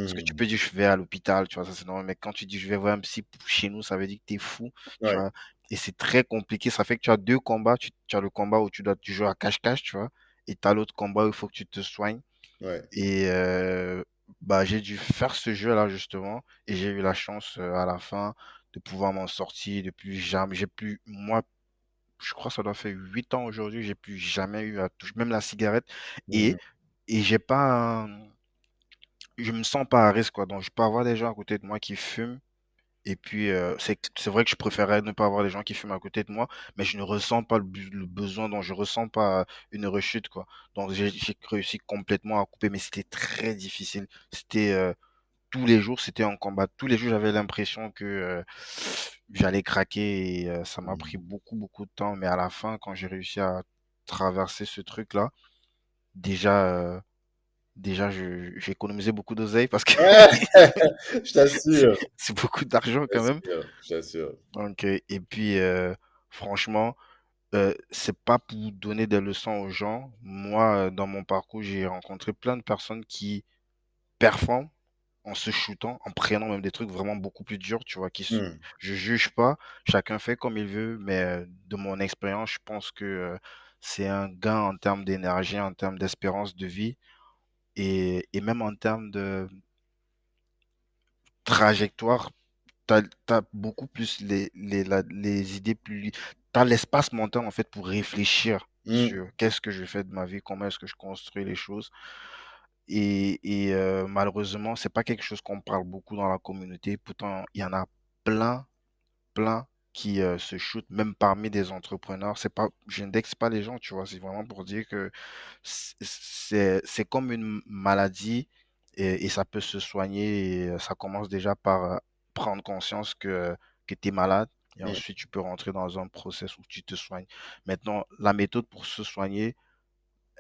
Parce que tu Hmm. peux dire je vais à l'hôpital, tu vois, ça c'est normal, mais quand tu dis je vais voir un psy chez nous, ça veut dire que t'es fou, tu Ouais, vois. Et c'est très compliqué, ça fait que tu as deux combats, tu as le combat où tu joues à cache-cache, tu vois, et tu as l'autre combat où il faut que tu te soignes. ouais. Et bah, j'ai dû faire ce jeu-là justement, et j'ai eu la chance à la fin de pouvoir m'en sortir. Depuis jamais, j'ai plus, moi, je crois que ça doit faire 8 ans aujourd'hui, j'ai plus jamais eu à toucher, même la cigarette, Hmm. et, et j'ai pas, je me sens pas à risque, quoi. Donc, je peux avoir des gens à côté de moi qui fument. Et puis, c'est vrai que je préférais ne pas avoir des gens qui fument à côté de moi, mais je ne ressens pas le besoin, donc je ressens pas une rechute, quoi. Donc, j'ai réussi complètement à couper, mais c'était très difficile. C'était tous les jours, c'était un combat. Tous les jours, j'avais l'impression que j'allais craquer et ça m'a pris Hmm. beaucoup, beaucoup de temps. Mais à la fin, quand j'ai réussi à traverser ce truc-là, déjà, déjà, j'ai économisé beaucoup d'oseille parce que Je t'assure, c'est beaucoup d'argent je quand même. t'assure, je t'assure. Donc, et puis, franchement, c'est pas pour donner des leçons aux gens. Moi, dans mon parcours, j'ai rencontré plein de personnes qui performent en se shootant, en prenant même des trucs vraiment beaucoup plus durs, tu vois, Hmm. je juge pas, chacun fait comme il veut, mais de mon expérience, je pense que c'est un gain en termes d'énergie, en termes d'espérance de vie et même en termes de trajectoire. T'as beaucoup plus les idées plus, t'as l'espace mental en fait pour réfléchir Hmm. sur qu'est-ce que je fais de ma vie, comment est-ce que je construis les choses. Et malheureusement, c'est pas quelque chose qu'on parle beaucoup dans la communauté. Pourtant, il y en a plein, plein qui se shootent, même parmi des entrepreneurs. C'est pas, j'indexe pas les gens, tu vois. C'est vraiment pour dire que c'est comme une maladie et ça peut se soigner. Et ça commence déjà par prendre conscience que tu es malade. Et Hmm. ensuite, tu peux rentrer dans un process où tu te soignes. Maintenant, la méthode pour se soigner,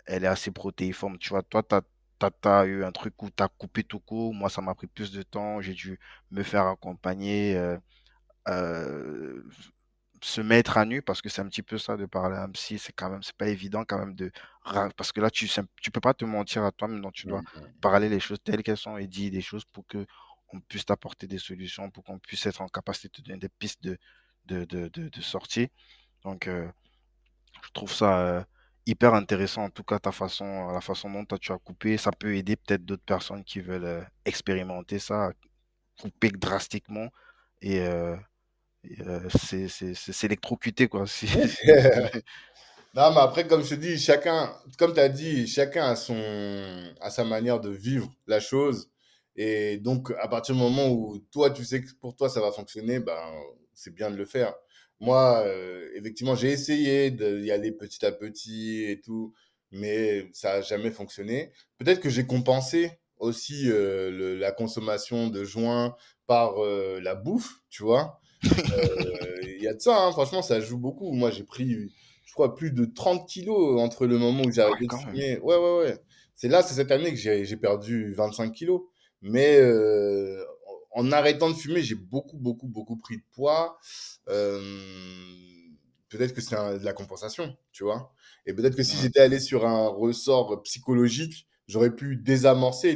elle est assez protéiforme. Tu vois, toi, t'as eu un truc où tu as coupé tout court. Moi, ça m'a pris plus de temps. J'ai dû me faire accompagner, euh, se mettre à nu, parce que c'est un petit peu ça de parler à un psy. C'est quand même, c'est pas évident quand même parce que là, tu peux pas te mentir à toi-même, donc tu dois Hmm. parler les choses telles qu'elles sont et dire des choses pour que on puisse t'apporter des solutions, pour qu'on puisse être en capacité de te donner des pistes de sortie. Donc, je trouve ça hyper intéressant, en tout cas, la façon dont toi, tu as coupé. Ça peut aider peut-être d'autres personnes qui veulent expérimenter ça, couper drastiquement et, s'électrocuter, quoi. Non, mais après, comme je te dis, chacun, comme tu as dit, chacun a sa manière de vivre la chose. Et donc, à partir du moment où toi, tu sais que pour toi, ça va fonctionner, ben, c'est bien de le faire. Moi, effectivement, j'ai essayé d'y aller petit à petit et tout, mais ça n'a jamais fonctionné. Peut-être que j'ai compensé aussi la consommation de joints par la bouffe, tu vois. Il y a de ça, hein, franchement, ça joue beaucoup. Moi, j'ai pris, je crois, plus de 30 kilos entre le moment où j'ai Ah ouais, arrêté de quand même. fumer. Ouais, ouais, ouais. C'est cette année que j'ai perdu 25 kilos. Mais en arrêtant de fumer, j'ai beaucoup, beaucoup, beaucoup pris de poids. Euh, peut-être que c'est de la compensation, tu vois. Et peut-être que si Ouais. j'étais allé sur un ressort psychologique, j'aurais pu désamorcer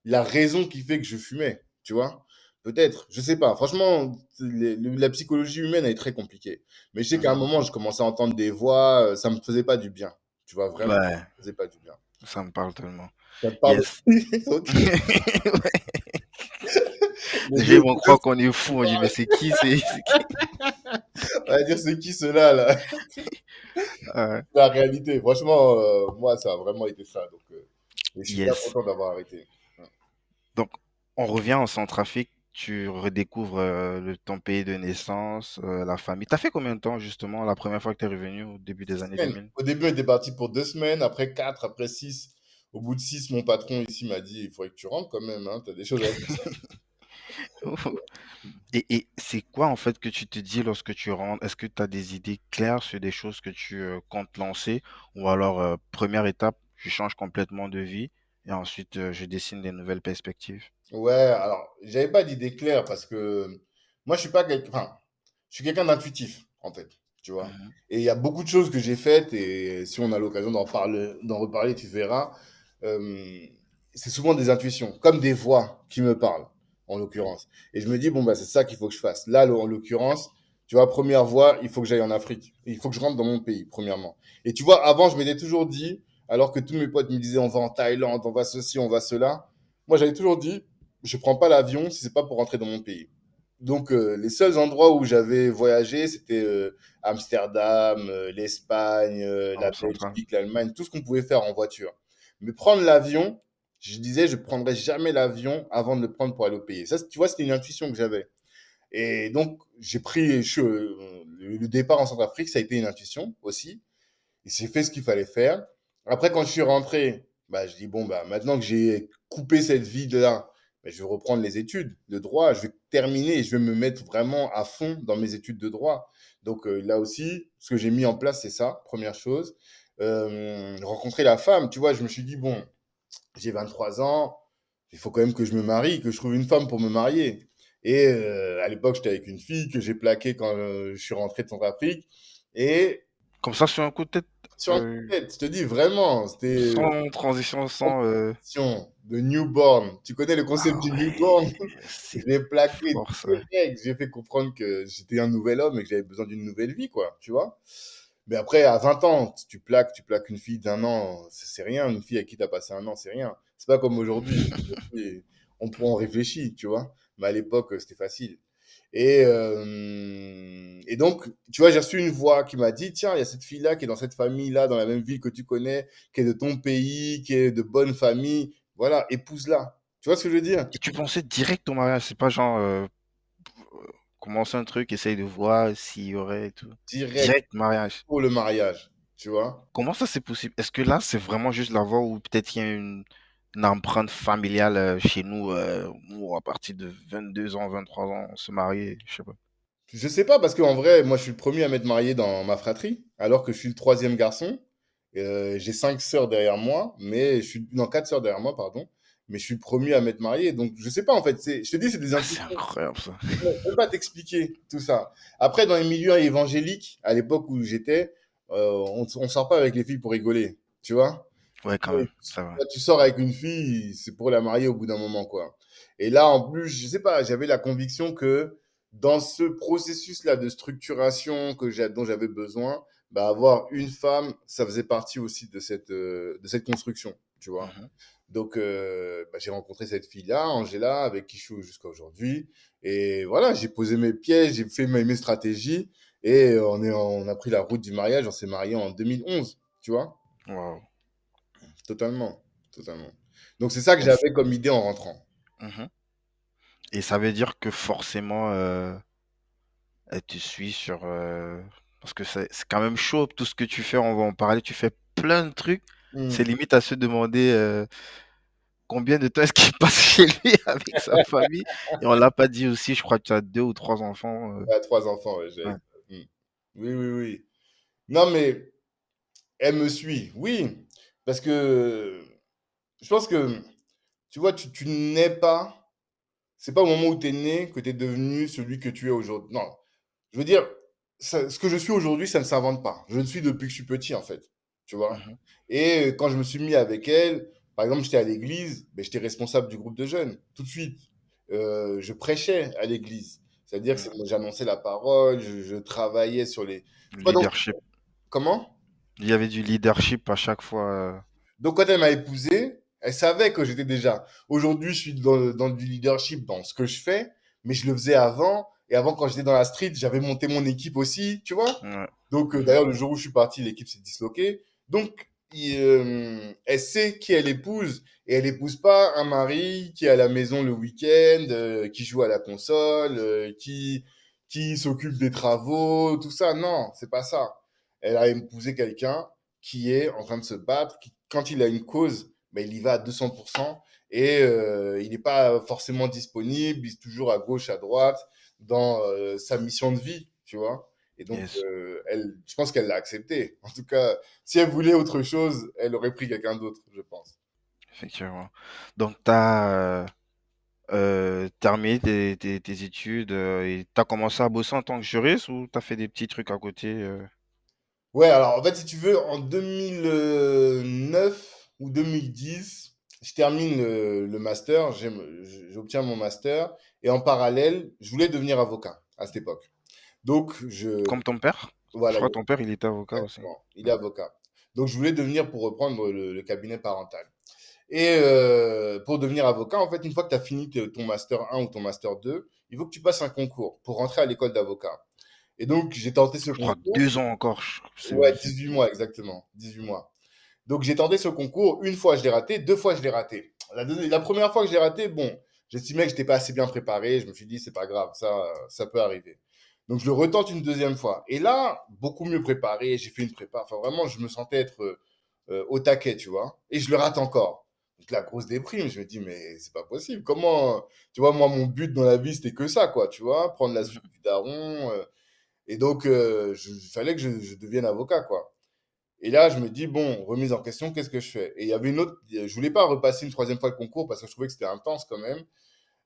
la raison qui fait que je fumais, tu vois. Peut-être, je sais pas. Franchement, la psychologie humaine elle est très compliquée. Mais je sais qu'à un Mhm. moment, je commençais à entendre des voix, ça me faisait pas du bien. Tu vois, vraiment, ça Ouais, me faisait pas du bien. ça me parle tellement. Ça te parle Yes. aussi? Ok. Ouais. Les Déjà, ils deux, vont les deux croire qu'on est fou. On dit, mais c'est qui, c'est qui? on va dire c'est qui ceux-là, là? Ouais. La réalité. Franchement, moi, ça a vraiment été ça. Donc, et je suis bien Yes. content d'avoir arrêté. Donc, on revient en Centrafrique. Tu redécouvres ton pays de naissance, la famille. T'as fait combien de temps, justement, la première fois que tu es revenu au début des années Semaines. 2000? Au début, on était parti pour 2 semaines, après 4, après 6. Au bout de 6, mon patron ici m'a dit, il faudrait que tu rentres quand même, hein, tu as des choses à faire. Et c'est quoi en fait que tu te dis lorsque tu rentres? Est-ce que tu as des idées claires sur des choses que tu comptes lancer? Ou alors, première étape, je change complètement de vie et ensuite je dessine des nouvelles perspectives. Ouais, alors, j'avais pas d'idée claire parce que moi, je suis pas quelqu'un, enfin, je suis quelqu'un d'intuitif, en fait, tu vois. Mhm. Et il y a beaucoup de choses que j'ai faites et si on a l'occasion d'en reparler, tu verras. Euh, c'est souvent des intuitions, comme des voix qui me parlent, en l'occurrence. Et je me dis, bon, bah, c'est ça qu'il faut que je fasse. Là, en l'occurrence, tu vois, première voie, il faut que j'aille en Afrique. Il faut que je rentre dans mon pays, premièrement. Et tu vois, avant, je m'étais toujours dit, alors que tous mes potes me disaient, on va en Thaïlande, on va ceci, on va cela. Moi, j'avais toujours dit, je prends pas l'avion si c'est pas pour rentrer dans mon pays. Donc, les seuls endroits où j'avais voyagé, c'était Amsterdam, l'Espagne, la Europe centrale. Belgique, l'Allemagne, tout ce qu'on pouvait faire en voiture. Mais prendre l'avion, je disais, je prendrais jamais l'avion avant de le prendre pour aller au pays. Ça, tu vois, c'était une intuition que j'avais. Et donc, j'ai pris le départ en Centrafrique, ça a été une intuition aussi. Et j'ai fait ce qu'il fallait faire. Après, quand je suis rentré, bah, je dis, bon, bah, maintenant que j'ai coupé cette vie-là, bah, je vais reprendre les études de droit. Je vais terminer et je vais me mettre vraiment à fond dans mes études de droit. Donc là aussi, ce que j'ai mis en place, c'est ça, première chose. Rencontrer la femme, tu vois, je me suis dit, bon, j'ai 23 ans, il faut quand même que je me marie, que je trouve une femme pour me marier. Et à l'époque, j'étais avec une fille que j'ai plaquée quand je suis rentré de Centrafrique. Et Comme ça, sur un coup de tête, sur un coup de tête, je te dis vraiment, c'était sans transition, en sans. position de newborn. Tu connais le concept Ah du ouais, newborn? Je c'est l'ai plaqué fort ça. direct. J'ai fait comprendre que j'étais un nouvel homme et que j'avais besoin d'une nouvelle vie, quoi, tu vois? Mais après, à 20 ans, si tu plaques une fille d'un an, c'est rien. Une fille à qui tu as passé un an, c'est rien. C'est pas comme aujourd'hui. Aujourd'hui, on réfléchit, tu vois. Mais à l'époque, c'était facile. Et donc, tu vois, j'ai reçu une voix qui m'a dit, tiens, il y a cette fille-là qui est dans cette famille-là, dans la même ville que tu connais, qui est de ton pays, qui est de bonne famille. Voilà, épouse-la. Tu vois ce que je veux dire? Et tu pensais direct au mariage, c'est pas genre commencer un truc, essaye de voir s'il y aurait et tout. Direct Direct mariage. pour le mariage, tu vois? Comment ça c'est possible? Est-ce que là c'est vraiment juste la voix ou peut-être il y a une empreinte familiale chez nous où à partir de 22 ans, 23 ans, on se marie, je sais pas. Je sais pas, parce qu'en vrai, moi, je suis le premier à m'être marié dans ma fratrie, alors que je suis le troisième garçon. J'ai 5 sœurs derrière moi, mais je suis, non, 4 sœurs derrière moi, pardon. Mais je suis le premier à m'être marié. Donc, je sais pas, en fait. Je te dis, c'est des Ah, c'est intuitions. incroyable ça. Je ne peux pas t'expliquer tout ça. Après, dans les milieux évangéliques, à l'époque où j'étais, on sort pas avec les filles pour rigoler, tu vois? Ouais, quand même, ça va. Quand tu sors avec une fille, c'est pour la marier au bout d'un moment, quoi. Et là, en plus, je sais pas, j'avais la conviction que dans ce processus-là de structuration dont j'avais besoin, bah, avoir une femme, ça faisait partie aussi de cette construction, tu vois. Mhm. Donc, bah, j'ai rencontré cette fille-là, Angela, avec qui je suis jusqu'à aujourd'hui. Et voilà, j'ai posé mes pièges, j'ai fait mes stratégies, et on a pris la route du mariage, on s'est marié en 2011, tu vois. Waouh. Totalement, totalement. Donc c'est ça que Et, j'avais comme idée en rentrant. mhm. Et ça veut dire que forcément, elle te suit sur... parce que c'est quand même chaud, tout ce que tu fais, on va en parler, tu fais plein de trucs. C'est Mmh. limite à se demander combien de temps est-ce qu'il passe chez lui avec sa famille. Et on l'a pas dit aussi, je crois que tu as deux ou trois enfants. Elle a 3 enfants, ouais, Ouais. mmh. Oui, oui, oui. Non, mais elle me suit, oui, parce que je pense que, tu vois, tu nais pas, c'est pas au moment où tu es né que tu es devenu celui que tu es aujourd'hui. Non, je veux dire, ce que je suis aujourd'hui, ça ne s'invente pas. Je le suis depuis que je suis petit, en fait, tu vois. Mhm. Et quand je me suis mis avec elle, par exemple, j'étais à l'église, ben, j'étais responsable du groupe de jeunes, tout de suite. Je prêchais à l'église. C'est-à-dire que Ouais. j'annonçais la parole, je travaillais sur les... Tu vois, donc, Leadership. comment? Il y avait du leadership à chaque fois. Donc, quand elle m'a épousé, elle savait que j'étais déjà. Aujourd'hui, je suis dans du leadership dans ce que je fais, mais je le faisais avant. Et avant, quand j'étais dans la street, j'avais monté mon équipe aussi, tu vois. Ouais. Donc, Mhm. d'ailleurs, le jour où je suis parti, l'équipe s'est disloquée. Donc, elle sait qui elle épouse. Et elle épouse pas un mari qui est à la maison le week-end, qui joue à la console, qui s'occupe des travaux, tout ça. Non, c'est pas ça. Elle a épousé quelqu'un qui est en train de se battre, qui, quand il a une cause, ben, il y va à 200%, et il n'est pas forcément disponible, il est toujours à gauche, à droite, dans sa mission de vie, tu vois. Et donc, Yes, je pense qu'elle l'a accepté. En tout cas, si elle voulait autre chose, elle aurait pris quelqu'un d'autre, je pense. effectivement. Donc, tu as terminé tes études et tu as commencé à bosser en tant que juriste ou tu as fait des petits trucs à côté Ouais, alors en fait, si tu veux, en 2009 ou 2010, je termine le master, j'obtiens mon master, et en parallèle, je voulais devenir avocat à cette époque. Donc, Comme ton père? Je voilà, crois que ton père, il était avocat aussi. exactement, il est Ouais. avocat. Donc, je voulais devenir pour reprendre le cabinet parental. Et pour devenir avocat, en fait, une fois que tu as fini ton master 1 ou ton master 2, il faut que tu passes un concours pour rentrer à l'école d'avocat. Et donc, j'ai tenté ce Je crois concours. 2 ans encore. Ouais, 18 mois, exactement. 18 mois. Donc, j'ai tenté ce concours. Une fois, je l'ai raté. Deux fois, je l'ai raté. La première fois que je l'ai raté, bon, j'estimais que je n'étais pas assez bien préparé. Je me suis dit, c'est pas grave, ça peut arriver. Donc, je le retente une deuxième fois. Et là, beaucoup mieux préparé. J'ai fait une prépa. Enfin, vraiment, je me sentais être au taquet, tu vois. Et je le rate encore. Donc, la grosse déprime. Je me dis, mais c'est pas possible. Comment, tu vois, moi, mon but dans la vie, c'était que ça, quoi, tu vois, prendre la suite Mhm, du daron. Et donc, il fallait que je devienne avocat, quoi. Et là, je me dis, bon, remise en question, qu'est-ce que je fais? Et il y avait une autre, je voulais pas repasser une troisième fois le concours parce que je trouvais que c'était intense quand même.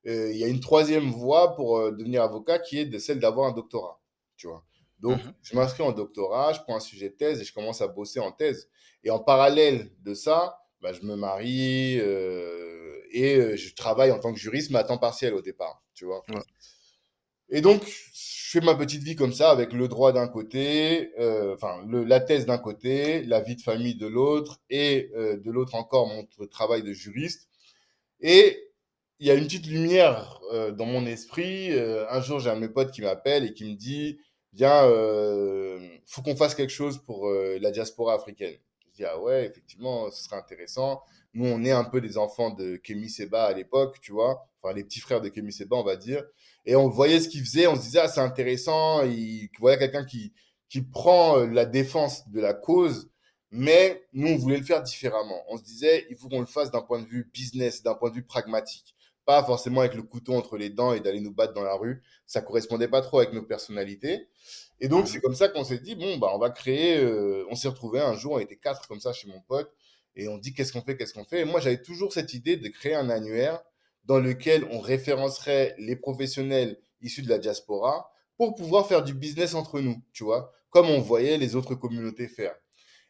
Il y a une troisième voie pour devenir avocat qui est celle d'avoir un doctorat, tu vois. Donc, mhm. je m'inscris en doctorat, je prends un sujet de thèse et je commence à bosser en thèse. Et en parallèle de ça, bah, je me marie et je travaille en tant que juriste, mais à temps partiel au départ, tu vois. Ouais. Et donc, je fais ma petite vie comme ça, avec le droit d'un côté, enfin, la thèse d'un côté, la vie de famille de l'autre, et de l'autre encore mon travail de juriste. Et il y a une petite lumière dans mon esprit. Un jour, j'ai un de mes potes qui m'appelle et qui me dit, viens, faut qu'on fasse quelque chose pour la diaspora africaine. Je dis, ah ouais, effectivement, ce serait intéressant. Nous, on est un peu des enfants de Kémy Seba à l'époque, tu vois. Enfin, les petits frères de Kémy Seba, on va dire. Et on voyait ce qu'il faisait, on se disait, ah, c'est intéressant. Voilà quelqu'un qui prend la défense de la cause, mais nous, on voulait le faire différemment. On se disait, il faut qu'on le fasse d'un point de vue business, d'un point de vue pragmatique. Pas forcément avec le couteau entre les dents et d'aller nous battre dans la rue. Ça correspondait pas trop avec nos personnalités. Et donc, c'est Mhm. comme ça qu'on s'est dit, bon, bah, on va créer. On s'est retrouvés un jour, on était quatre comme ça chez mon pote. Et on dit, qu'est-ce qu'on fait, qu'est-ce qu'on fait. Et moi, j'avais toujours cette idée de créer un annuaire dans lequel on référencerait les professionnels issus de la diaspora pour pouvoir faire du business entre nous, tu vois, comme on voyait les autres communautés faire.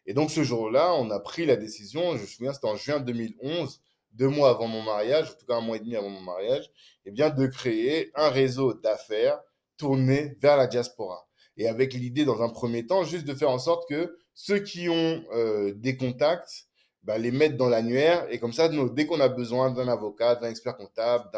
Et donc ce jour-là, on a pris la décision, je me souviens, c'était en juin 2011, 2 mois avant mon mariage, en tout cas un mois et demi avant mon mariage, eh bien de créer un réseau d'affaires tourné vers la diaspora. Et avec l'idée, dans un premier temps, juste de faire en sorte que ceux qui ont des contacts, bah, les mettent dans l'annuaire. Et comme ça, nous, dès qu'on a besoin d'un avocat, d'un expert comptable,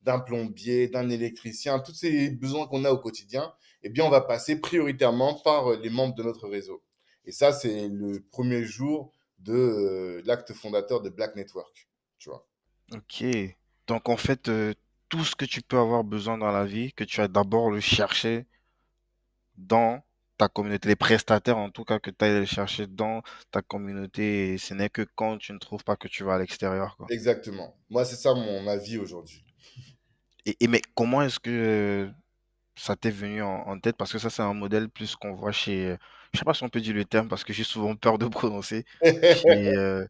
d'un plombier, d'un électricien, tous ces besoins qu'on a au quotidien, eh bien, on va passer prioritairement par les membres de notre réseau. Et ça, c'est le premier jour de l'acte fondateur de Black Network, tu vois. Ok. Donc en fait, tout ce que tu peux avoir besoin dans la vie, que tu as d'abord le chercher dans ta communauté, les prestataires en tout cas que tu ailles les chercher dans ta communauté, et ce n'est que quand tu ne trouves pas que tu vas à l'extérieur, quoi. Exactement. Moi, c'est ça ma vie aujourd'hui. Et mais comment est-ce que ça t'est venu en tête? Parce que ça, c'est un modèle plus qu'on voit chez, je sais pas si on peut dire le terme parce que j'ai souvent peur de prononcer, chez